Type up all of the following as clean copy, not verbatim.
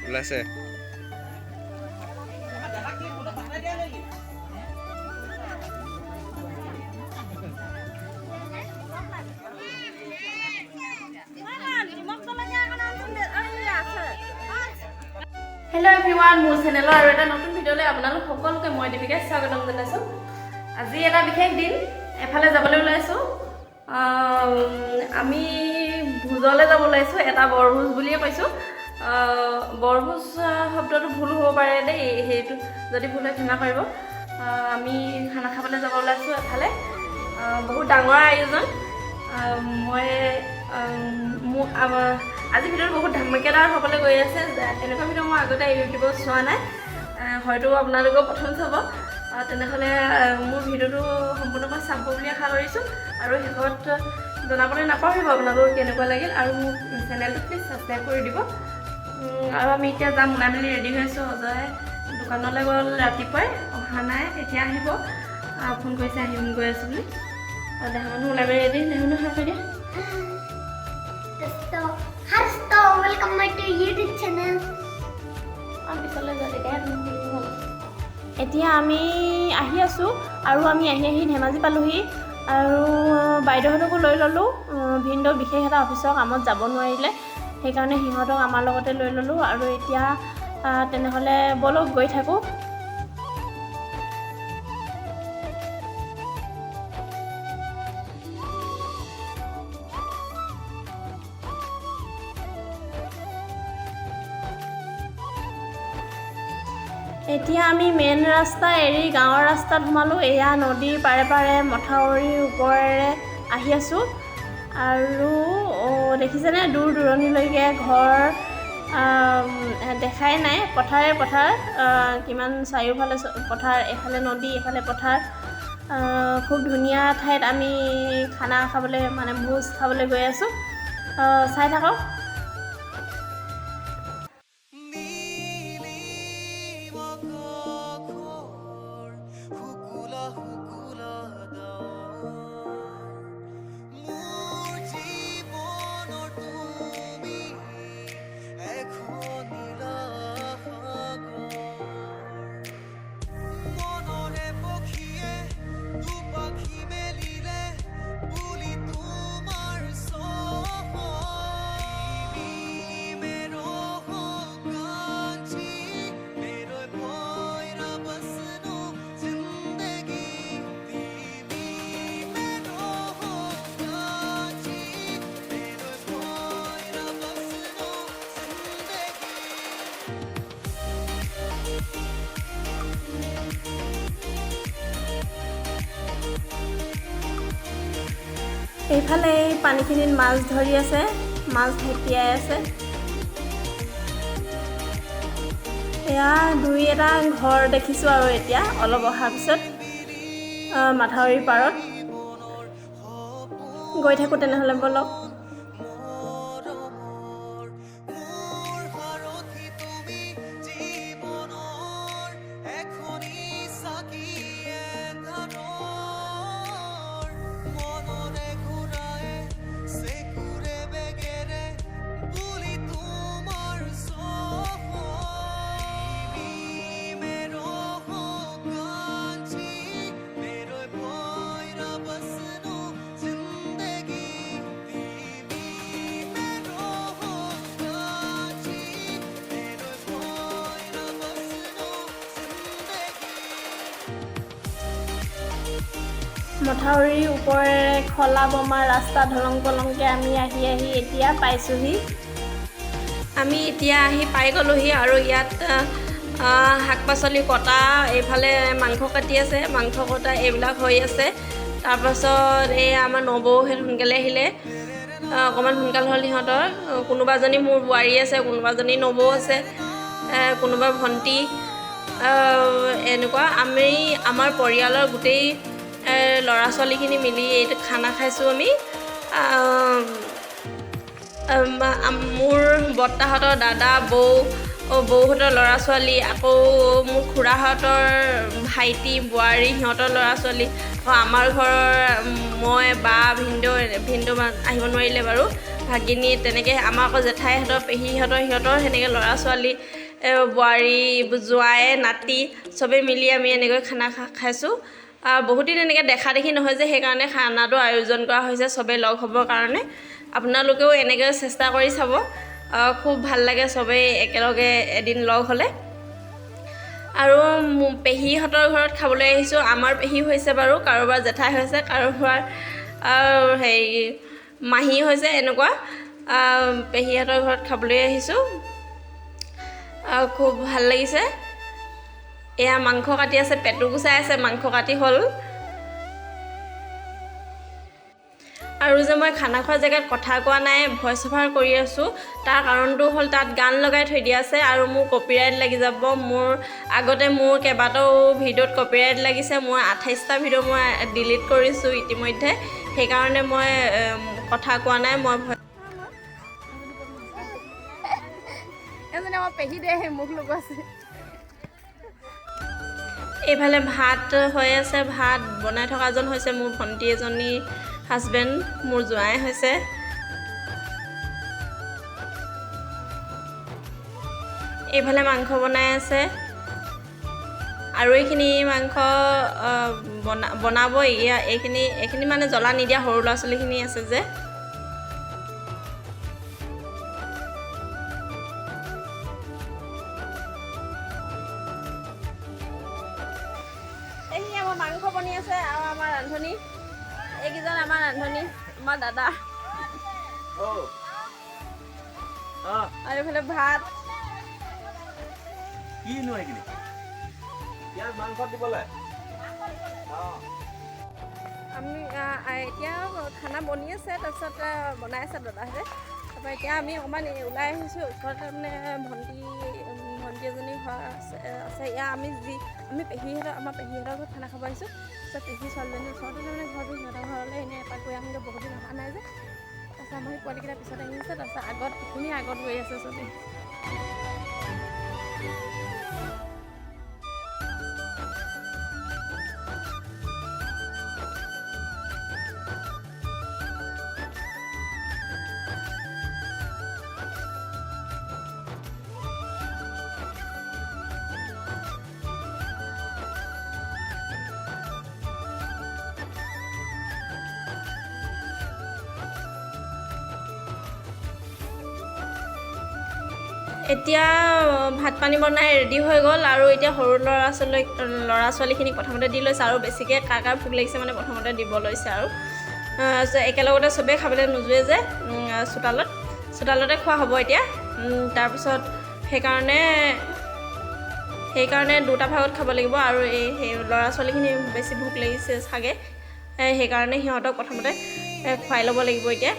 ওলাইছে Hello everyone, মোৰ চেনেলৰ আৰু এটা নতুন ভিডিঅ'লৈ আপোনালোক সকলোকে মই দীপিকা স্বাগতম জনাইছোঁ। আজি এটা বিশেষ দিন এফালে যাবলৈ ওলাইছোঁ। আমি ভোজলৈ যাব ওলাইছোঁ, এটা বৰভোজ বুলিয়ে কৈছোঁ। বৰভোজ শব্দটো ভুল হ'ব পাৰে দেই, সেইটো যদি ভুল হয় ক্ষমা কৰিব। আমি খানা খাবলৈ যাব ওলাইছোঁ এফালে, বহুত ডাঙৰ আয়োজন। মই আজি ভিডিঅ'টো বহুত ধামাকেদাৰ হ'বলৈ গৈ আছে। এনেকুৱা ভিডিঅ' মই আগতে ইউটিউবত চোৱা নাই, হয়তো আপোনালোকেও প্ৰথম চাব। তেনেহ'লে মোৰ ভিডিঅ'টো সম্পূৰ্ণকৈ চাব বুলি আশা কৰিছোঁ আৰু শেষত জনাবলৈ নাপাহৰিব আপোনালোকৰ কেনেকুৱা লাগিল, আৰু মোৰ চেনেলটো প্লিজ ছাবস্ক্ৰাইব কৰি দিব। আৰু আমি এতিয়া যাম, ওলাই মেলি ৰেডি হৈ আছোঁ। অজয় দোকানলৈ গ'ল ৰাতিপুৱাই, অহা নাই, এতিয়া আহিব। ফোন কৰিছে আহিম গৈ আছোঁ বুলি। আৰু দেখা মানুহ ওলাই মেলি ৰেডি, দেখোন হাত কৰি দিয়া। Welcome back to YouTube channel. এতিয়া আমি আহি আছোঁ আৰু আমি আহি ধেমাজি পালোহি আৰু বাইদেউহঁতকো লৈ ল'লোঁ। ভিনদেউ বিশেষ এটা অফিচৰ কামত যাব নোৱাৰিলে, সেইকাৰণে সিহঁতক আমাৰ লগতে লৈ ল'লোঁ। আৰু এতিয়া তেনেহ'লে ব'লক গৈ থাকোঁ। এতিয়া আমি মেইন ৰাস্তা এৰি গাঁৱৰ ৰাস্তাত সোমালোঁ। এয়া নদীৰ পাৰে পাৰে মথাউৰিৰ ওপৰেৰে আহি আছোঁ আৰু দেখিছেনে দূৰ দূৰণিলৈকে ঘৰ দেখাই নাই, পথাৰে পথাৰ, কিমান চাৰিওফালে পথাৰ, এফালে নদী এফালে পথাৰ। খুব ধুনীয়া ঠাইত আমি খানা খাবলৈ মানে ভোজ খাবলৈ গৈ আছোঁ, চাই থাকক। এইফালে এই পানীখিনিত মাছ ধৰি আছে, মাছ ভেটিয়াই আছে। এয়া দুই এটা ঘৰ দেখিছোঁ আৰু এতিয়া অলপ অহাৰ পিছত মাথাউৰিৰ পাৰত গৈ থাকোঁ। তেনেহ'লে ব'লক। মথাউৰিৰ ওপৰেৰে খলা বমা ৰাস্তা ধলং পলংকৈ আমি আহি এতিয়া পাইছোঁহি। আমি এতিয়া আহি পাই গ'লোহি আৰু ইয়াত শাক পাচলি কটা, এইফালে মাংস কাটি আছে, মাংস কটা এইবিলাক হৈ আছে। তাৰপাছত এই আমাৰ নবৌহঁত সোনকালে আহিলে, অকণমান সোনকাল হ'ল সিহঁতৰ। কোনোবাজনী মোৰ বোৱাৰী আছে, কোনোবাজনী নবৌ আছে, কোনোবা ভণ্টি, এনেকুৱা আমাৰ পৰিয়ালৰ গোটেই ল'ৰা ছোৱালীখিনি মিলি এইটো খানা খাইছোঁ আমি। মোৰ বৰ্তাহঁতৰ দাদা, বৌহঁতৰ ল'ৰা ছোৱালী, আকৌ মোৰ খুৰাহঁতৰ ভাইটি বোৱাৰী, সিহঁতৰ ল'ৰা ছোৱালী, আকৌ আমাৰ ঘৰৰ মই, বা, ভিনদেউ আহিব নোৱাৰিলে বাৰু, ভাগিনী তেনেকৈ আমাৰ আকৌ জেঠাইহঁতৰ সিহঁতৰ সেনেকৈ ল'ৰা ছোৱালী বোৱাৰী জোৱাই নাতি চবেই মিলি আমি এনেকৈ খানা খাইছোঁ। বহুত দিন এনেকৈ দেখা দেখি নহয় যে সেইকাৰণে খানাটো আয়োজন কৰা হৈছে চবেই লগ হ'বৰ কাৰণে। আপোনালোকেও এনেকৈ চেষ্টা কৰি চাব, খুব ভাল লাগে চবেই একেলগে এদিন লগ হ'লে। আৰু পেহীহঁতৰ ঘৰত খাবলৈ আহিছোঁ। আমাৰ পেহী হৈছে বাৰু, কাৰোবাৰ জেঠাই হৈছে, কাৰোবাৰ মাহী হৈছে, এনেকুৱা পেহীহঁতৰ ঘৰত খাবলৈ আহিছোঁ। খুব ভাল লাগিছে। এয়া মাংস কাটি আছে, পেটু গুচাই আছে, মাংস কাটি হ'ল। আৰু যে মই খানা খোৱা জেগাত কথা কোৱা নাই, ভইচ অভাৰ কৰি আছোঁ, তাৰ কাৰণটো হ'ল তাত গান লগাই থৈ দিয়া আছে আৰু মোৰ কপিৰাইট লাগি যাব। আগতে মোৰ কেইবাটাও ভিডিঅ'ত কপিৰাইট লাগিছে। মই 28টা ভিডিঅ' মই ডিলিট কৰিছোঁ ইতিমধ্যে, সেইকাৰণে মই কথা কোৱা নাই। মই এইফালে ভাত হৈ আছে, ভাত বনাই থকাজন হৈছে মোৰ ভণ্টি এজনী হাজবেণ্ড, মোৰ জোঁৱাই হৈছে। এইফালে মাংস বনাই আছে আৰু এইখিনি মাংস বনাব। এইখিনি মানে জ্বলা নিদিয়া সৰু ল'ৰা ছোৱালীখিনি আছে যে। এইখিনি আমাৰ মাংস বনি আছে আৰু আমাৰ ৰান্ধনী, এইকেইজন আমাৰ ৰান্ধনী, আমাৰ দাদা। আৰু এইফালে ভাত। কিনো এইখিনি ইয়াৰ মাংস দিবলৈ আমি এতিয়া খানা বনি আছে, তাৰপিছত বনাই আছে দাদাহঁতে। তাৰপৰা এতিয়া আমি অকণমান ওলাই আহিছোঁ। ওচৰতে মানে ভণ্টি এজনী ঘৰ আছে। এয়া আমাৰ পেহীহঁতৰ ঘৰত খানা খাব আহিছোঁ। তাৰপিছত পেহী ছোৱালীজনীৰ ওচৰতে মানে ঘৰটো, সিহঁতৰ ঘৰলৈ এনেই এপাক গৈ আহোঁগৈ, বহুত দিন অহা নাই যে। তাৰপিছত আমাৰ সেই পোৱালীকেইটা পিছত আহি আছে, তাৰপিছত আগত গৈ আছে চবেই। এতিয়া ভাত পানী বনাই ৰেডি হৈ গ'ল আৰু এতিয়া সৰু ল'ৰা ছোৱালীখিনিক প্ৰথমতে দি লৈছে আৰু বেছিকৈ কাৰ ভোক লাগিছে মানে প্ৰথমতে দিব লৈছে। আৰু একেলগতে চবেই খাবলৈ নোজোৰে যে, চোতালতে খোৱা হ'ব এতিয়া। তাৰপিছত সেইকাৰণে দুটা ভাগত খাব লাগিব আৰু সেই ল'ৰা ছোৱালীখিনি বেছি ভোক লাগিছে চাগে, সেইকাৰণে সিহঁতক প্ৰথমতে খুৱাই ল'ব লাগিব এতিয়া।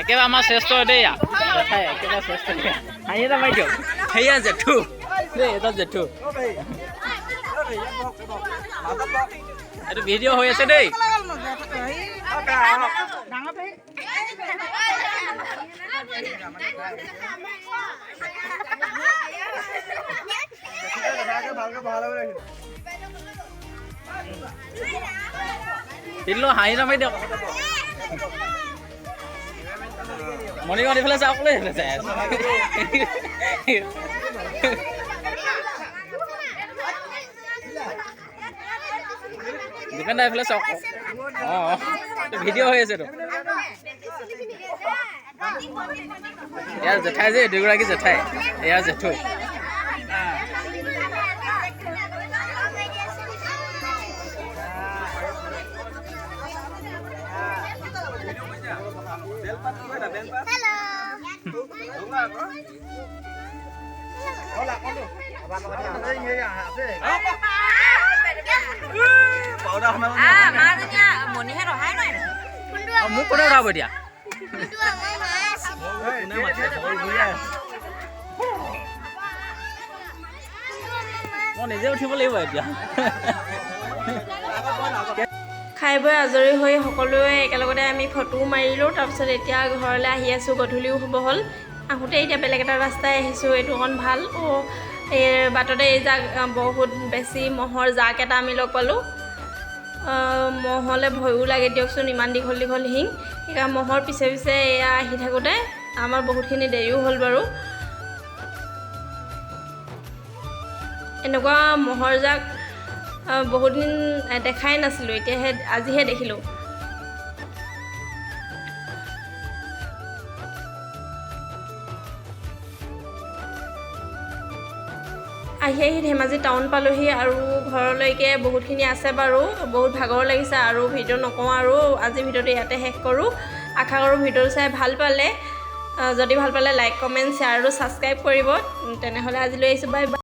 একেবাৰে আমাৰ শ্ৰেষ্ঠ দেই জেঠাই একেবাৰে শ্ৰেষ্ঠ হাঁহি এটা মাৰি দিয়ক সেয়া জেঠু দেই এটা জেঠু এইটো ভিডিঅ' হৈ আছে দেই দিলো হাঁহি এটা মাৰি দিয়ক মণিগাঁৱত এইফালে চাওক লৈ এইফালে চাই আছে দোকানদাৰ এইফালে চাওক অঁ ভিডিঅ' হৈ আছেতো ইয়াৰ জেঠাই যে দুগৰাকী জেঠাই ইয়াৰ জেঠু মোক কোনে উঠাব এতিয়া মই নিজে উঠিব লাগিব এতিয়া খাই বৈ আজৰি হৈ সকলোৱে একেলগতে আমি ফটোও মাৰিলোঁ তাৰপিছত এতিয়া ঘৰলৈ আহি আছোঁ গধূলিও হ'ব হ'ল আহোঁতে এতিয়া বেলেগ এটা ৰাস্তাই আহিছোঁ এইটো অকণ ভাল এই বাটতে এই জাক বহুত বেছি মহৰ জাক এটা আমি লগ পালোঁ মহলৈ ভয়ো লাগে দিয়কচোন ইমান দীঘল দীঘল শিং সেইকাৰণে মহৰ পিছে পিছে এয়া আহি থাকোঁতে আমাৰ বহুতখিনি দেৰিও হ'ল বাৰু এনেকুৱা মহৰ জাক বহুত দিন দেখাই নাছিলোঁ এতিয়াহে আজিহে দেখিলোঁ আহি ধেমাজি টাউন পালোহি আৰু ঘৰলৈকে বহুতখিনি আছে বাৰু বহুত ভাগৰ লাগিছে আৰু ভিডিঅ' নকওঁ আৰু আজি ভিডিঅ'টো ইয়াতে শেষ কৰোঁ আশা কৰোঁ ভিডিঅ'টো চাই ভাল পালে যদি ভাল পালে লাইক কমেণ্ট শ্বেয়াৰ আৰু ছাবস্ক্ৰাইব কৰিব তেনেহ'লে আজিলৈ আহিছোঁ বাই বাই